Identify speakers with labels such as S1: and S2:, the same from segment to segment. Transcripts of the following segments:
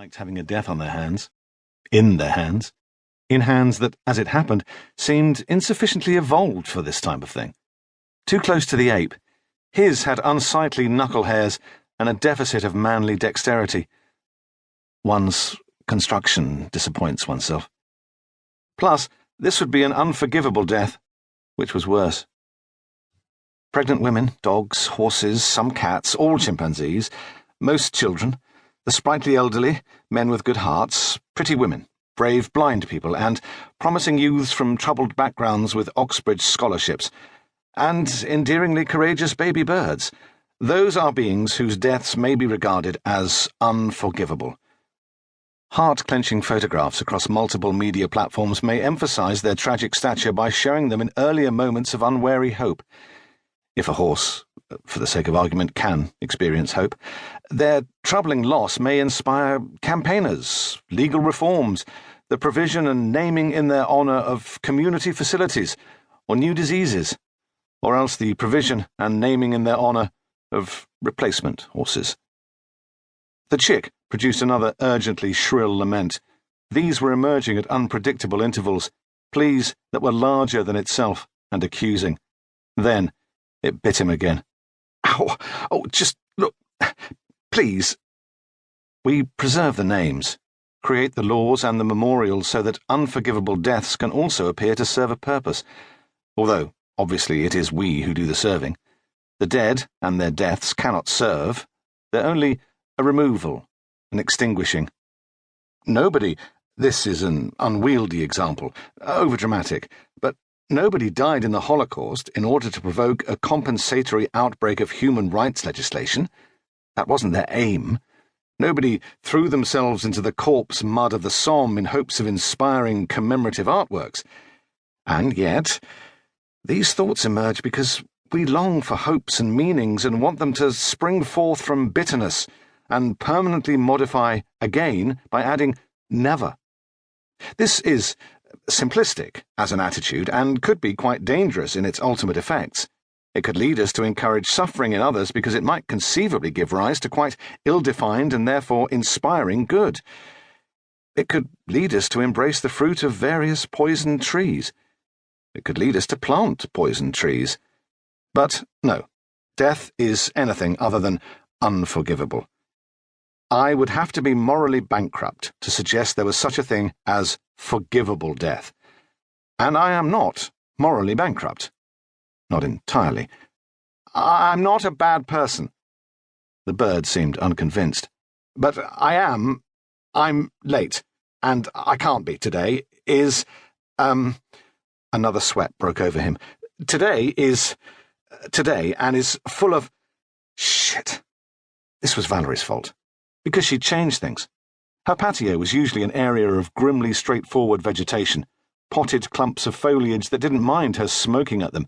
S1: liked having a death on their hands, in their hands, in hands that, as it happened, seemed insufficiently evolved for this type of thing. Too close to the ape, his had unsightly knuckle hairs and a deficit of manly dexterity. One's construction disappoints oneself. Plus, this would be an unforgivable death, which was worse. Pregnant women, dogs, horses, some cats, all chimpanzees, most children, the sprightly elderly, men with good hearts, pretty women, brave blind people, and promising youths from troubled backgrounds with Oxbridge scholarships, and endearingly courageous baby birds. Those are beings whose deaths may be regarded as unforgivable. Heart-clenching photographs across multiple media platforms may emphasize their tragic stature by showing them in earlier moments of unwary hope. If a horse, for the sake of argument, can experience hope, their troubling loss may inspire campaigners, legal reforms, the provision and naming in their honour of community facilities or new diseases, or else the provision and naming in their honour of replacement horses. The chick produced another urgently shrill lament. These were emerging at unpredictable intervals, pleas that were larger than itself and accusing. Then it bit him again. Ow! Oh, just look. Please. We preserve the names, create the laws and the memorials so that unforgivable deaths can also appear to serve a purpose, although, obviously, it is we who do the serving. The dead and their deaths cannot serve. They're only a removal, an extinguishing. Nobody, this is an unwieldy example, overdramatic, but nobody died in the Holocaust in order to provoke a compensatory outbreak of human rights legislation. That wasn't their aim. Nobody threw themselves into the corpse mud of the Somme in hopes of inspiring commemorative artworks. And yet, these thoughts emerge because we long for hopes and meanings and want them to spring forth from bitterness and permanently modify again by adding never. This is simplistic as an attitude and could be quite dangerous in its ultimate effects. It could lead us to encourage suffering in others because it might conceivably give rise to quite ill-defined and therefore inspiring good. It could lead us to embrace the fruit of various poisoned trees. It could lead us to plant poisoned trees. But no, death is anything other than unforgivable. I would have to be morally bankrupt to suggest there was such a thing as forgivable death. And I am not morally bankrupt. Not entirely. I'm not a bad person. The bird seemed unconvinced. But I'm late, and I can't be today, Another sweat broke over him. Today and is full of shit. This was Valerie's fault, because she'd changed things. Her patio was usually an area of grimly straightforward vegetation, potted clumps of foliage that didn't mind her smoking at them.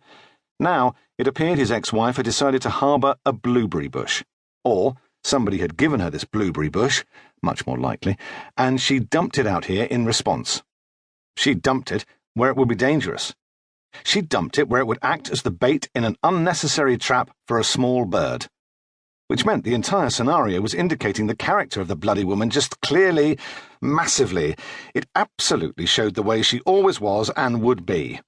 S1: Now, it appeared his ex-wife had decided to harbour a blueberry bush. Or somebody had given her this blueberry bush, much more likely, and she dumped it out here in response. She dumped it where it would be dangerous. She dumped it where it would act as the bait in an unnecessary trap for a small bird. Which meant the entire scenario was indicating the character of the bloody woman just clearly, massively. It absolutely showed the way she always was and would be.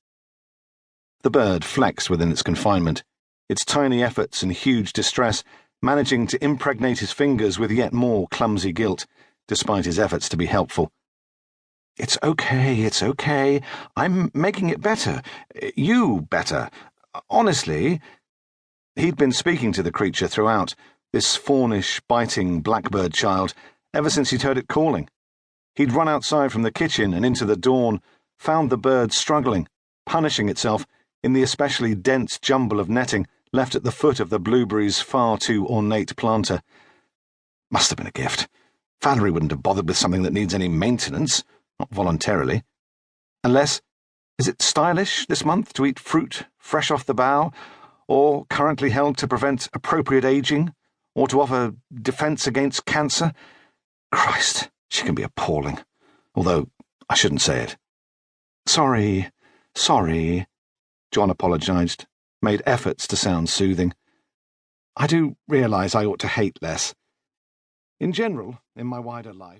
S1: The bird flexed within its confinement, its tiny efforts and huge distress managing to impregnate his fingers with yet more clumsy guilt, despite his efforts to be helpful. It's okay. I'm making it better. You better. Honestly. He'd been speaking to the creature throughout, this faunish, biting blackbird child, ever since he'd heard it calling. He'd run outside from the kitchen and into the dawn, found the bird struggling, punishing itself in the especially dense jumble of netting left at the foot of the blueberry's far too ornate planter. Must have been a gift. Valerie wouldn't have bothered with something that needs any maintenance, not voluntarily. Unless, is it stylish this month to eat fruit fresh off the bough, or currently held to prevent appropriate aging, or to offer defence against cancer? Christ, she can be appalling. Although, I shouldn't say it. Sorry, John apologised, made efforts to sound soothing. I do realise I ought to hate less. In general, in my wider life,